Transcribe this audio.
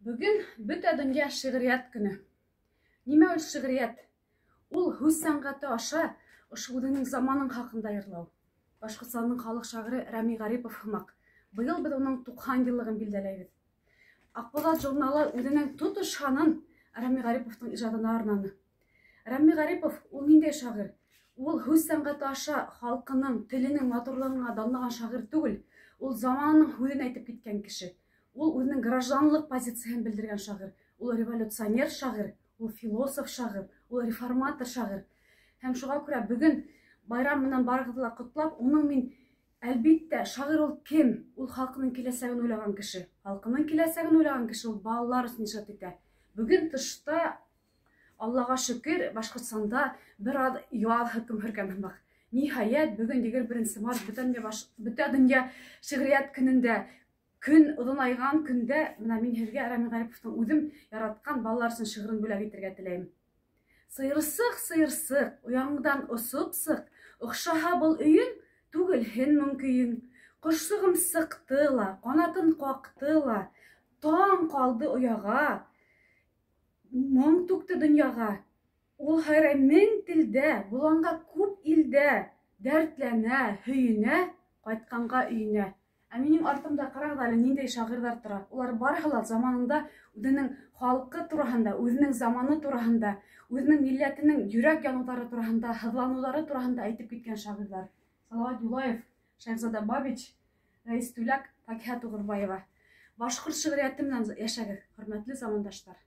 Бүгін бүт дөнья шигърият көне. Нимә ул шигърият? Ул һүз сәнгате аша ошбудының заманын хакында йырлау. Башкортстанның халык шагыйре Рами Гарипов хымак. Быел без уның 90 еллыгын билдәләйбез. Акбалат журналы үзенең тотышханын Рами Гариповның иҗатына арнаны. Рами Гарипов ул ниндәй шагыйрь? Ул һүз сәнгате аша халкының, теленең матурлыгына данлаган шагыйрь түгел. Ул заманның һүзен әйтеп киткән кеше. Ул үзенең гражданлык позициясын белдергән шагыйрь. Ул революционер шагыйрь, ул философ шагыйрь, ул реформатор шагыйрь. Һәм шуңа күрә бүген байрам менән барыгызны да котлап, уның мин әлбиттә шагыйрь ул кем? Ул халкының киләсәген уйлаган кеше. Халкының киләсәген уйлаган кеше ул балалар өчен иҗат итә. Бүген тышта Аллага шөкер, Башкортстанда бер ял хөкем хөркәм бак. Ниһаять бүген 21 март бүтән дөнья шигърият көнендә көн оҙонайған көндә менә мин һеҙгә Рами Гариповтың үҙем яраткан балалар өсөн шиғырын бүләк итергә теләйем. Сыйырсыҡ, сыйырсыҡ, уяңдан осоп сыҡ, оҡшаһа был өйөң, түгел һин мөңкөйөң. Ҡошсоғом сыҡты ла, ҡанатын ҡаҡты ла, таң ҡалды ояға, моң түкте донъяға. Ул һайрай мең телдә, буланға күп илдә, дәртләнә, һөйөнә, ҡайтҡанға өйөнә. Ә минең артымда ҡарағыҙ әле ниндәй шағирҙар тора. Улар барыһы ла заманында үҙенең халҡы тураһында, үҙенең заманы тураһында, үҙенең милләтенең йөрәк яныуҙары тураһында, һыҙланыуҙары тураһында әйтеп киткән шағирҙар. Салауат Юлаев, Шәйхзада Бабич, Рәис Түләк, Факиһа Туғырбаева. Башҡорт шиғриәте менән йәшәгеҙ, хөрмәтле замандаштар.